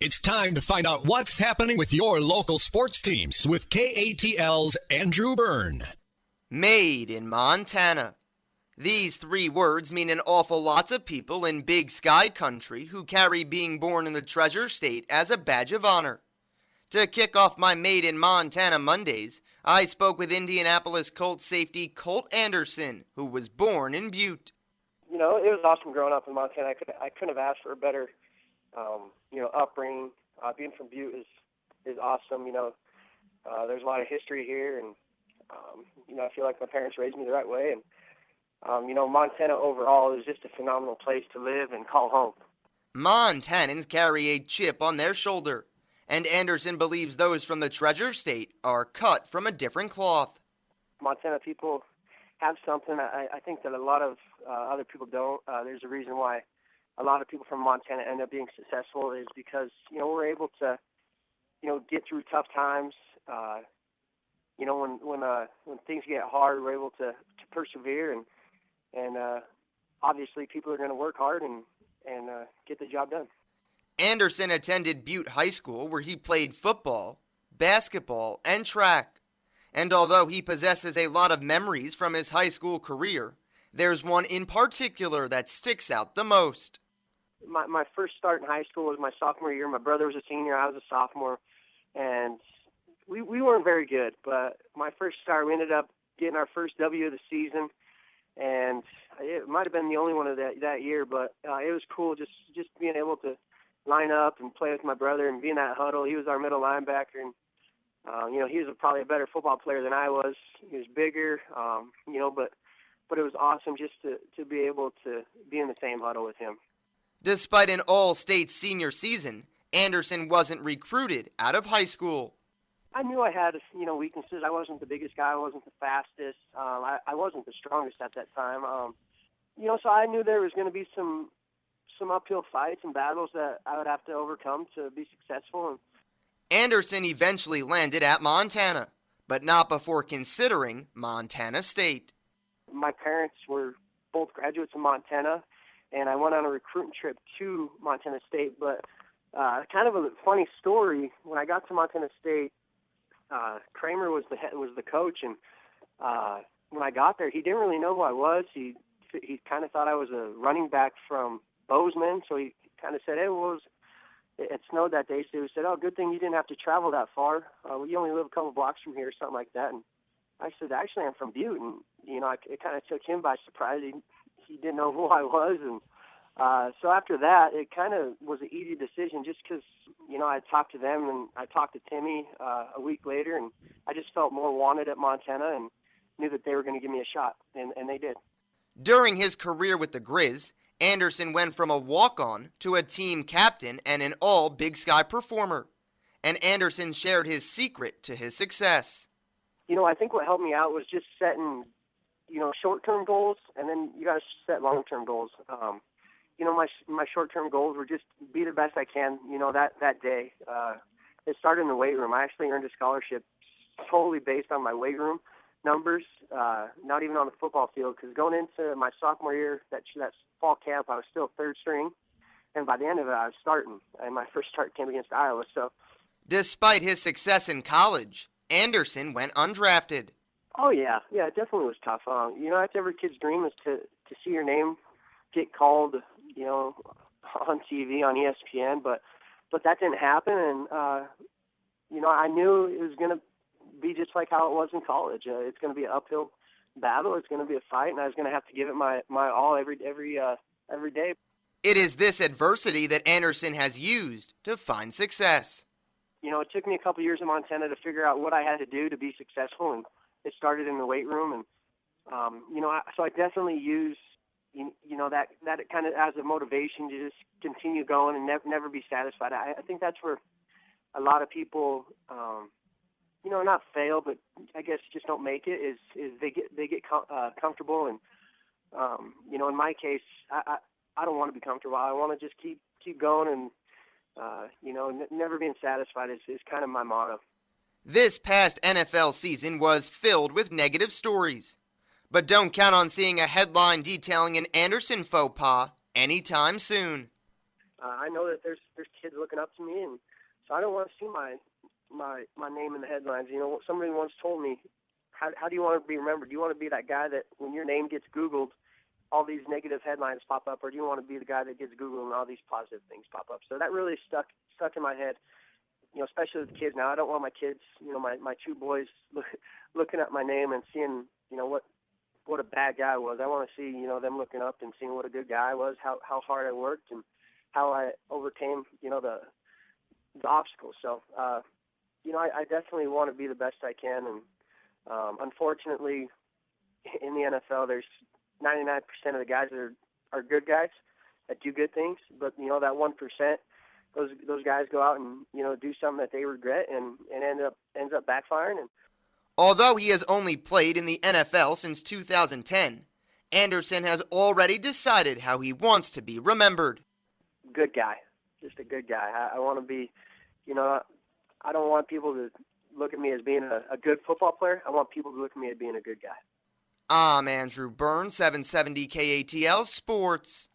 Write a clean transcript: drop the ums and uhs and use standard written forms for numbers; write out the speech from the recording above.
It's time to find out what's happening with your local sports teams with KATL's Andrew Byrne. Made in Montana. These three words mean an awful lot to people in Big Sky country who carry being born in the Treasure State as a badge of honor. To kick off my Made in Montana Mondays, I spoke with Indianapolis Colts safety Colt Anderson, who was born in Butte. You know, it was awesome growing up in Montana. I couldn't have asked for a better upbringing. Being from Butte is awesome. There's a lot of history here, and I feel like my parents raised me the right way. And Montana overall is just a phenomenal place to live and call home. Montanans carry a chip on their shoulder, and Anderson believes those from the Treasure State are cut from a different cloth. Montana people have something I think that a lot of other people don't. There's a reason why a lot of people from Montana end up being successful is because, we're able to, get through tough times. When things get hard, we're able to persevere, and obviously people are going to work hard and get the job done. Anderson attended Butte High School, where he played football, basketball, and track. And although he possesses a lot of memories from his high school career, there's one in particular that sticks out the most. My first start in high school was my sophomore year. My brother was a senior, I was a sophomore, and we weren't very good. But my first start, we ended up getting our first W of the season, and it might have been the only one of that year, but it was cool just being able to line up and play with my brother and be in that huddle. He was our middle linebacker, and he was probably a better football player than I was. He was bigger, but it was awesome just to be able to be in the same huddle with him. Despite an all-state senior season, Anderson wasn't recruited out of high school. I knew I had, weaknesses. I wasn't the biggest guy. I wasn't the fastest. I wasn't the strongest at that time. So I knew there was going to be some uphill fights and battles that I would have to overcome to be successful. Anderson eventually landed at Montana, but not before considering Montana State. My parents were both graduates of Montana, and I went on a recruiting trip to Montana State. But kind of a funny story, when I got to Montana State, Kramer was the coach, and when I got there, he didn't really know who I was. He kind of thought I was a running back from Bozeman, so he kind of said, "Hey, it snowed that day," so he said, "Oh, good thing you didn't have to travel that far. You only live a couple blocks from here," or something like that. And I said, "Actually, I'm from Butte," and it kind of took him by surprise. He didn't know who I was, and so after that, it kind of was an easy decision, just because I talked to them and I talked to Timmy a week later, and I just felt more wanted at Montana and knew that they were going to give me a shot, and they did. During his career with the Grizz, Anderson went from a walk-on to a team captain and an all-Big Sky performer. And Anderson shared his secret to his success. I think what helped me out was just setting, short-term goals, and then you got to set long-term goals. My short-term goals were just be the best I can, that day. It started in the weight room. I actually earned a scholarship solely based on my weight room numbers, not even on the football field, because going into my sophomore year, that fall camp, I was still third string, and by the end of it, I was starting, and my first start came against Iowa. So, despite his success in college, Anderson went undrafted. Oh, yeah, it definitely was tough. That's every kid's dream, is to see your name get called, on TV, on ESPN, but that didn't happen, and, I knew it was going to be just like how it was in college. It's going to be an uphill battle. It's going to be a fight, and I was going to have to give it my all every day. It is this adversity that Anderson has used to find success. It took me a couple years in Montana to figure out what I had to do to be successful, and it started in the weight room. And so I definitely use that kind of as a motivation to just continue going and never be satisfied. I think that's where a lot of people not fail, but I guess just don't make it. Is they get comfortable, and in my case, I don't want to be comfortable. I want to just keep going, and never being satisfied is kind of my motto. This past NFL season was filled with negative stories, but don't count on seeing a headline detailing an Anderson faux pas anytime soon. I know that there's kids looking up to me, and so I don't want to see my name in the headlines. You know, somebody once told me, how do you want to be remembered? Do you want to be that guy that when your name gets Googled, all these negative headlines pop up, or do you want to be the guy that gets Googled and all these positive things pop up? So that really stuck in my head, you know, especially with the kids now. I don't want my kids, you know, my two boys looking at my name and seeing, you know, what a bad guy I was. I want to see, you know, them looking up and seeing what a good guy I was, how hard I worked, and how I overcame, you know, the obstacles. So, you know, I definitely want to be the best I can, and unfortunately, in the NFL, there's 99% of the guys that are good guys that do good things, but you know that 1%, those guys go out and you know do something that they regret and ends up backfiring. And although he has only played in the NFL since 2010, Anderson has already decided how he wants to be remembered. Good guy, just a good guy. I want to be, you know, I don't want people to look at me as being a good football player. I want people to look at me as being a good guy. I'm Andrew Byrne, 770 KATL Sports.